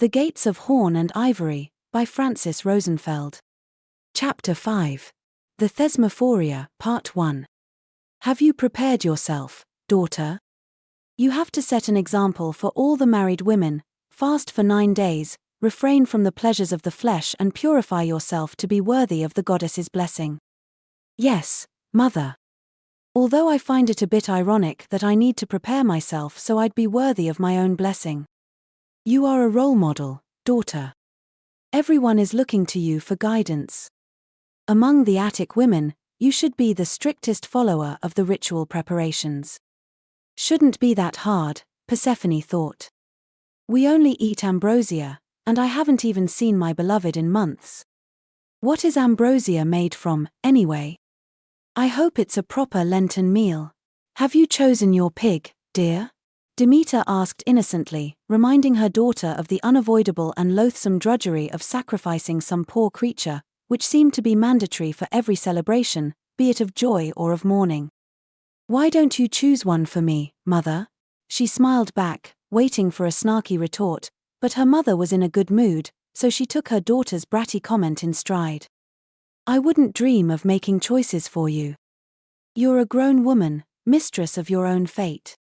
The Gates of Horn and Ivory, by Francis Rosenfeld. Chapter 5. The Thesmophoria, Part 1. Have you prepared yourself, daughter? You have to set an example for all the married women, fast for 9 days, refrain from the pleasures of the flesh and purify yourself to be worthy of the goddess's blessing. Yes, mother. Although I find it a bit ironic that I need to prepare myself so I'd be worthy of my own blessing. You are a role model, daughter. Everyone is looking to you for guidance. Among the Attic women, you should be the strictest follower of the ritual preparations. Shouldn't be that hard, Persephone thought. We only eat ambrosia, and I haven't even seen my beloved in months. What is ambrosia made from, anyway? I hope it's a proper lenten meal. Have you chosen your pig, dear? Demeter asked innocently, reminding her daughter of the unavoidable and loathsome drudgery of sacrificing some poor creature, which seemed to be mandatory for every celebration, be it of joy or of mourning. Why don't you choose one for me, mother? She smiled back, waiting for a snarky retort, but her mother was in a good mood, so she took her daughter's bratty comment in stride. I wouldn't dream of making choices for you. You're a grown woman, mistress of your own fate.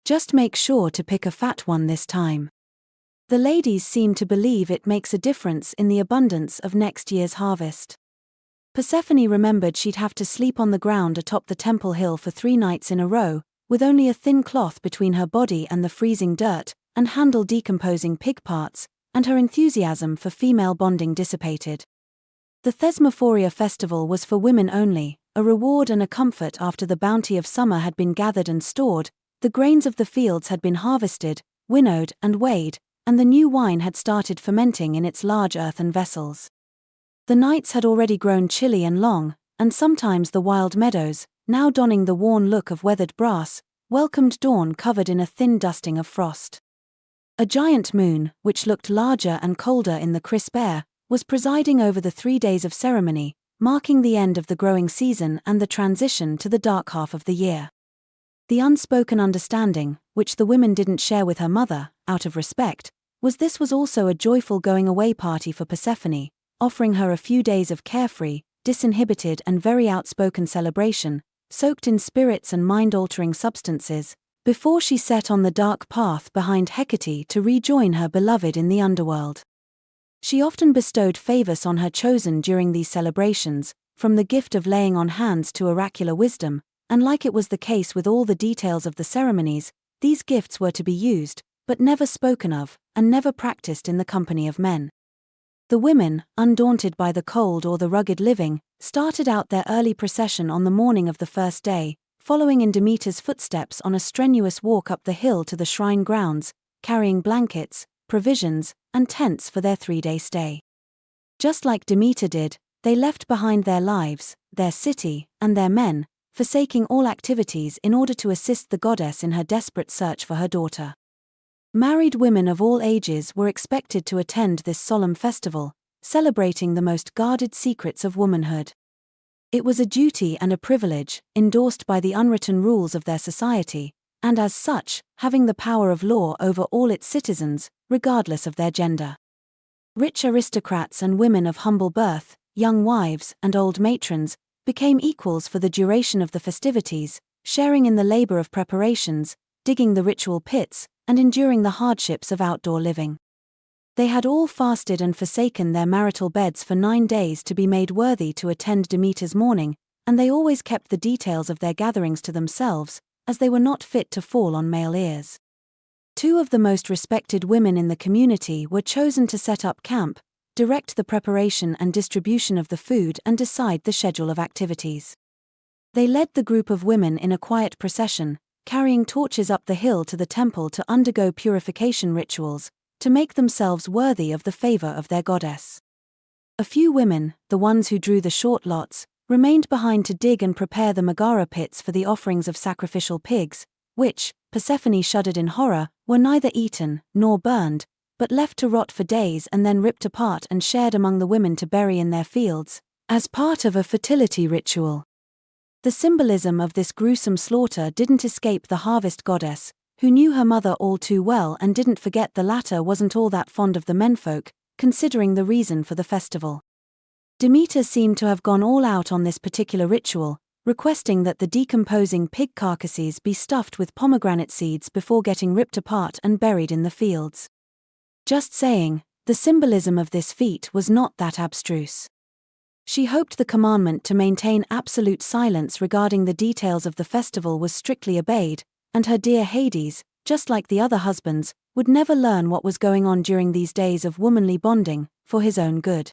Just make sure to pick a fat one this time. The ladies seem to believe it makes a difference in the abundance of next year's harvest. Persephone remembered she'd have to sleep on the ground atop the temple hill for 3 nights in a row, with only a thin cloth between her body and the freezing dirt, and handle decomposing pig parts, and her enthusiasm for female bonding dissipated. The Thesmophoria festival was for women only, a reward and a comfort after the bounty of summer had been gathered and stored, the grains of the fields had been harvested, winnowed and weighed, and the new wine had started fermenting in its large earthen vessels. The nights had already grown chilly and long, and sometimes the wild meadows, now donning the worn look of weathered brass, welcomed dawn covered in a thin dusting of frost. A giant moon, which looked larger and colder in the crisp air, was presiding over the 3 days of ceremony, marking the end of the growing season and the transition to the dark half of the year. The unspoken understanding, which the women didn't share with her mother, out of respect, was this was also a joyful going-away party for Persephone, offering her a few days of carefree, disinhibited and very outspoken celebration, soaked in spirits and mind-altering substances, before she set on the dark path behind Hecate to rejoin her beloved in the underworld. She often bestowed favors on her chosen during these celebrations, from the gift of laying on hands to oracular wisdom, and like it was the case with all the details of the ceremonies, these gifts were to be used, but never spoken of, and never practiced in the company of men. The women, undaunted by the cold or the rugged living, started out their early procession on the morning of the first day, following in Demeter's footsteps on a strenuous walk up the hill to the shrine grounds, carrying blankets, provisions, and tents for their 3-day stay. Just like Demeter did, they left behind their lives, their city, and their men, forsaking all activities in order to assist the goddess in her desperate search for her daughter. Married women of all ages were expected to attend this solemn festival, celebrating the most guarded secrets of womanhood. It was a duty and a privilege, endorsed by the unwritten rules of their society, and as such, having the power of law over all its citizens, regardless of their gender. Rich aristocrats and women of humble birth, young wives and old matrons, became equals for the duration of the festivities, sharing in the labor of preparations, digging the ritual pits, and enduring the hardships of outdoor living. They had all fasted and forsaken their marital beds for 9 days to be made worthy to attend Demeter's mourning, and they always kept the details of their gatherings to themselves, as they were not fit to fall on male ears. 2 of the most respected women in the community were chosen to set up camp, direct the preparation and distribution of the food and decide the schedule of activities. They led the group of women in a quiet procession, carrying torches up the hill to the temple to undergo purification rituals, to make themselves worthy of the favor of their goddess. A few women, the ones who drew the short lots, remained behind to dig and prepare the Megara pits for the offerings of sacrificial pigs, which, Persephone shuddered in horror, were neither eaten nor burned, but left to rot for days and then ripped apart and shared among the women to bury in their fields, as part of a fertility ritual. The symbolism of this gruesome slaughter didn't escape the harvest goddess, who knew her mother all too well and didn't forget the latter wasn't all that fond of the menfolk, considering the reason for the festival. Demeter seemed to have gone all out on this particular ritual, requesting that the decomposing pig carcasses be stuffed with pomegranate seeds before getting ripped apart and buried in the fields. Just saying, the symbolism of this feat was not that abstruse. She hoped the commandment to maintain absolute silence regarding the details of the festival was strictly obeyed, and her dear Hades, just like the other husbands, would never learn what was going on during these days of womanly bonding, for his own good.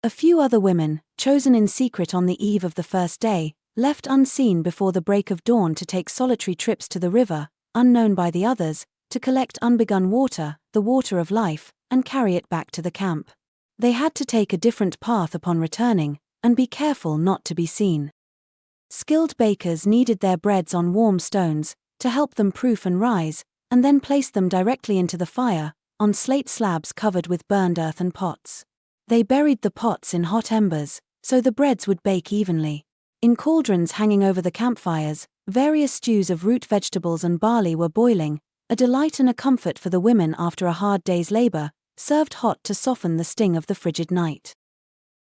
A few other women, chosen in secret on the eve of the first day, left unseen before the break of dawn to take solitary trips to the river, unknown by the others, to collect unbegun water, the water of life, and carry it back to the camp. They had to take a different path upon returning, and be careful not to be seen. Skilled bakers kneaded their breads on warm stones, to help them proof and rise, and then placed them directly into the fire, on slate slabs covered with burned earthen pots. They buried the pots in hot embers, so the breads would bake evenly. In cauldrons hanging over the campfires, various stews of root vegetables and barley were boiling, a delight and a comfort for the women after a hard day's labor, served hot to soften the sting of the frigid night.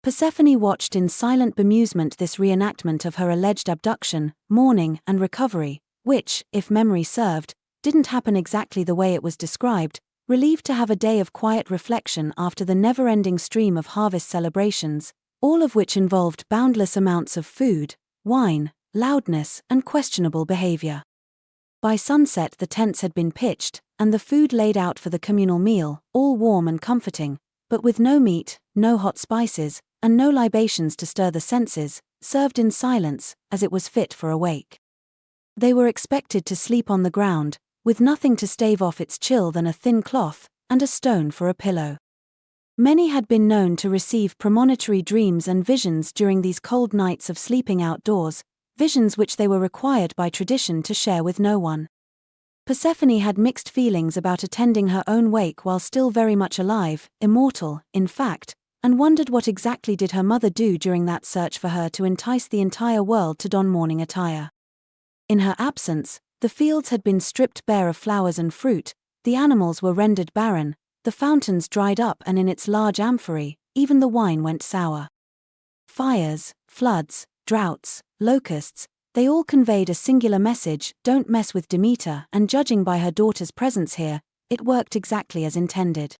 Persephone watched in silent bemusement this reenactment of her alleged abduction, mourning, and recovery, which, if memory served, didn't happen exactly the way it was described, relieved to have a day of quiet reflection after the never-ending stream of harvest celebrations, all of which involved boundless amounts of food, wine, loudness, and questionable behavior. By sunset the tents had been pitched, and the food laid out for the communal meal, all warm and comforting, but with no meat, no hot spices, and no libations to stir the senses, served in silence, as it was fit for a wake. They were expected to sleep on the ground, with nothing to stave off its chill than a thin cloth, and a stone for a pillow. Many had been known to receive premonitory dreams and visions during these cold nights of sleeping outdoors, visions which they were required by tradition to share with no one. Persephone had mixed feelings about attending her own wake while still very much alive, immortal, in fact, and wondered what exactly did her mother do during that search for her to entice the entire world to don mourning attire. In her absence, the fields had been stripped bare of flowers and fruit, the animals were rendered barren, the fountains dried up, and in its large amphory, even the wine went sour. Fires, floods, droughts, locusts, they all conveyed a singular message: don't mess with Demeter, and judging by her daughter's presence here, it worked exactly as intended.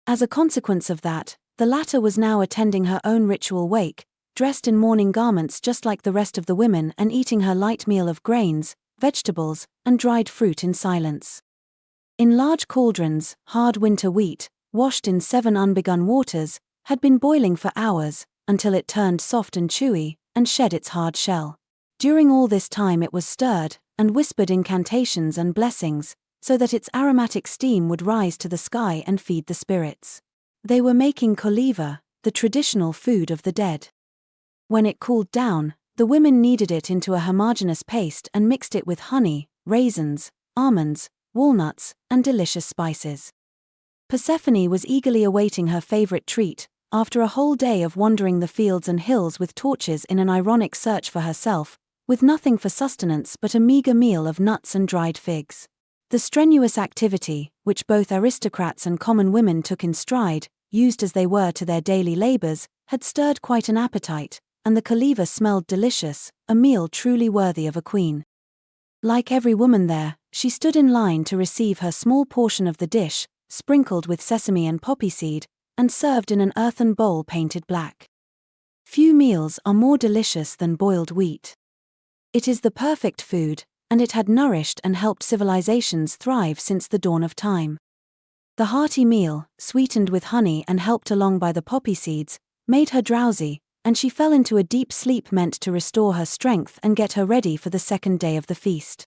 As a consequence of that, the latter was now attending her own ritual wake, dressed in mourning garments just like the rest of the women, and eating her light meal of grains, vegetables, and dried fruit in silence. In large cauldrons, hard winter wheat, washed in 7 unbegun waters, had been boiling for hours, until it turned soft and chewy, and shed its hard shell. During all this time it was stirred, and whispered incantations and blessings, so that its aromatic steam would rise to the sky and feed the spirits. They were making koliva, the traditional food of the dead. When it cooled down, the women kneaded it into a homogeneous paste and mixed it with honey, raisins, almonds, walnuts, and delicious spices. Persephone was eagerly awaiting her favorite treat, after a whole day of wandering the fields and hills with torches in an ironic search for herself, with nothing for sustenance but a meager meal of nuts and dried figs. The strenuous activity, which both aristocrats and common women took in stride, used as they were to their daily labors, had stirred quite an appetite, and the koliva smelled delicious, a meal truly worthy of a queen. Like every woman there, she stood in line to receive her small portion of the dish, sprinkled with sesame and poppy seed, and served in an earthen bowl painted black. Few meals are more delicious than boiled wheat. It is the perfect food, and it had nourished and helped civilizations thrive since the dawn of time. The hearty meal, sweetened with honey and helped along by the poppy seeds, made her drowsy, and she fell into a deep sleep meant to restore her strength and get her ready for the second day of the feast.